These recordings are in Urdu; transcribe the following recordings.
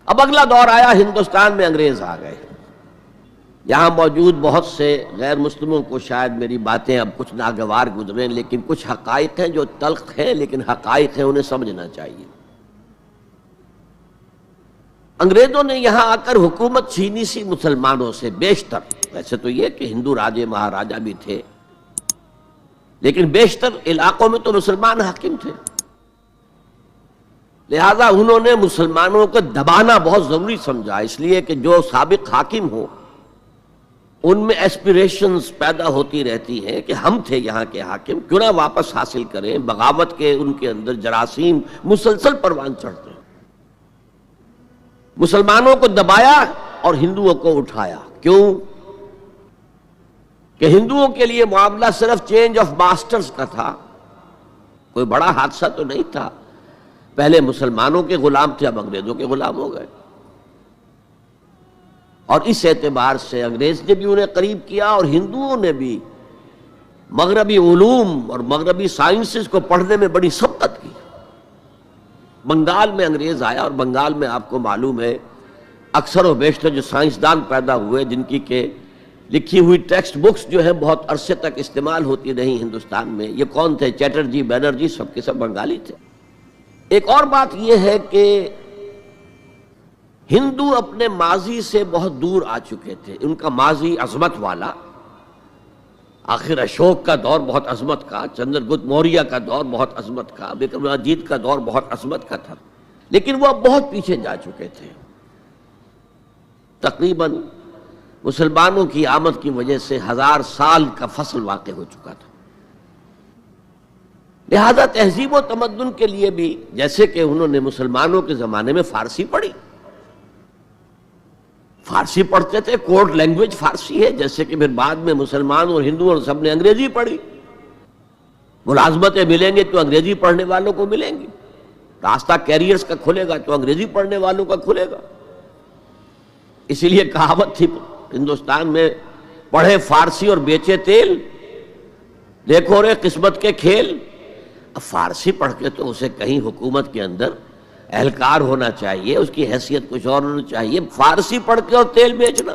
اب اگلا دور آیا، ہندوستان میں انگریز آ گئے. یہاں موجود بہت سے غیر مسلموں کو شاید میری باتیں اب کچھ ناگوار گزریں، لیکن کچھ حقائق ہیں جو تلخ ہیں لیکن حقائق ہیں، انہیں سمجھنا چاہیے. انگریزوں نے یہاں آ کر حکومت چھینی سی مسلمانوں سے بیشتر. ویسے تو یہ کہ ہندو راجے مہاراجا بھی تھے، لیکن بیشتر علاقوں میں تو مسلمان حاکم تھے. لہذا انہوں نے مسلمانوں کو دبانا بہت ضروری سمجھا، اس لیے کہ جو سابق حاکم ہو ان میں ایسپیریشنز پیدا ہوتی رہتی ہیں کہ ہم تھے یہاں کے حاکم، کیوں نہ واپس حاصل کریں. بغاوت کے ان کے اندر جراثیم مسلسل پروان چڑھتے ہیں. مسلمانوں کو دبایا اور ہندوؤں کو اٹھایا. کیوں؟ کہ ہندوؤں کے لیے معاملہ صرف چینج آف ماسٹرز کا تھا، کوئی بڑا حادثہ تو نہیں تھا. پہلے مسلمانوں کے غلام تھے، اب انگریزوں کے غلام ہو گئے. اور اس اعتبار سے انگریز نے بھی انہیں قریب کیا اور ہندوؤں نے بھی مغربی علوم اور مغربی سائنسز کو پڑھنے میں بڑی سبقت کی. بنگال میں انگریز آیا، اور بنگال میں آپ کو معلوم ہے اکثر و بیشتر جو سائنسدان پیدا ہوئے جن کی کہ لکھی ہوئی ٹیکسٹ بکس جو ہیں بہت عرصے تک استعمال ہوتی رہی ہندوستان میں. یہ کون تھے؟ چیٹرجی، بینرجی، سب کے سب بنگالی تھے. ایک اور بات یہ ہے کہ ہندو اپنے ماضی سے بہت دور آ چکے تھے. ان کا ماضی عظمت والا، آخر اشوک کا دور بہت عظمت کا، چندر گپت موریہ کا دور بہت عظمت کا، وکرمادیتیہ کا دور بہت عظمت کا تھا، لیکن وہ اب بہت پیچھے جا چکے تھے. تقریباً مسلمانوں کی آمد کی وجہ سے 1000 سال کا فصل واقع ہو چکا تھا. لہذا تہذیب و تمدن کے لیے بھی، جیسے کہ انہوں نے مسلمانوں کے زمانے میں فارسی پڑھی، فارسی پڑھتے تھے، کوڈ لینگویج فارسی ہے، جیسے کہ پھر بعد میں مسلمان اور ہندو اور سب نے انگریزی پڑھی. ملازمتیں ملیں گے تو انگریزی پڑھنے والوں کو ملیں گی، راستہ کیریئرز کا کھلے گا تو انگریزی پڑھنے والوں کا کھلے گا. اسی لیے کہاوت تھی ہندوستان میں، پڑھے فارسی اور بیچے تیل، دیکھو رے قسمت کے کھیل. اب فارسی پڑھ کے تو اسے کہیں حکومت کے اندر اہلکار ہونا چاہیے، اس کی حیثیت کچھ اور ہونا چاہیے. فارسی پڑھ کے اور تیل بیچنا.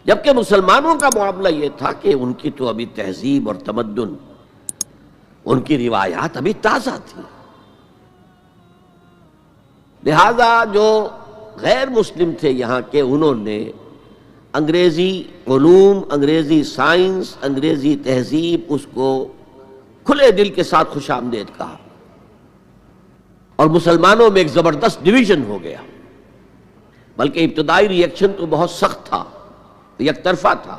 جبکہ مسلمانوں کا معاملہ یہ تھا کہ ان کی تو ابھی تہذیب اور تمدن، ان کی روایات ابھی تازہ تھی. لہذا جو غیر مسلم تھے یہاں کے، انہوں نے انگریزی علوم، انگریزی سائنس، انگریزی تہذیب، اس کو کھلے دل کے ساتھ خوش آمدید کہا. اور مسلمانوں میں ایک زبردست ڈویژن ہو گیا. بلکہ ابتدائی ری ایکشن تو بہت سخت تھا، یک طرفہ تھا.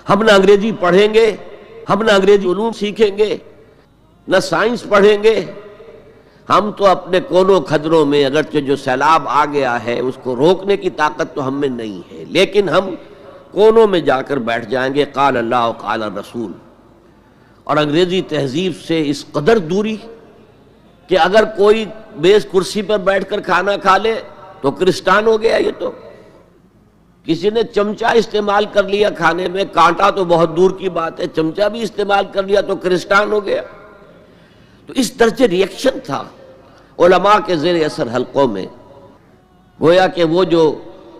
ہم نہ انگریزی پڑھیں گے، ہم نہ انگریزی علوم سیکھیں گے، نہ سائنس پڑھیں گے. ہم تو اپنے کونوں کھدروں میں، اگرچہ جو سیلاب آ گیا ہے اس کو روکنے کی طاقت تو ہم میں نہیں ہے، لیکن ہم کونوں میں جا کر بیٹھ جائیں گے. قال اللہ قال الرسول. اور انگریزی تہذیب سے اس قدر دوری کہ اگر کوئی میز کرسی پر بیٹھ کر کھانا کھا لے تو کرسٹان ہو گیا. یہ تو کسی نے چمچہ استعمال کر لیا کھانے میں، کانٹا تو بہت دور کی بات ہے، چمچہ بھی استعمال کر لیا تو کرسٹان ہو گیا. تو اس درجے ری ایکشن تھا علماء کے زیر اثر حلقوں میں. گویا کہ وہ جو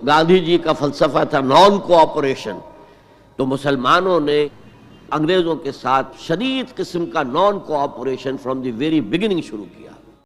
گاندھی جی کا فلسفہ تھا نان کوآپریشن، تو مسلمانوں نے انگریزوں کے ساتھ شدید قسم کا naan cooperation from the very beginning شروع کیا.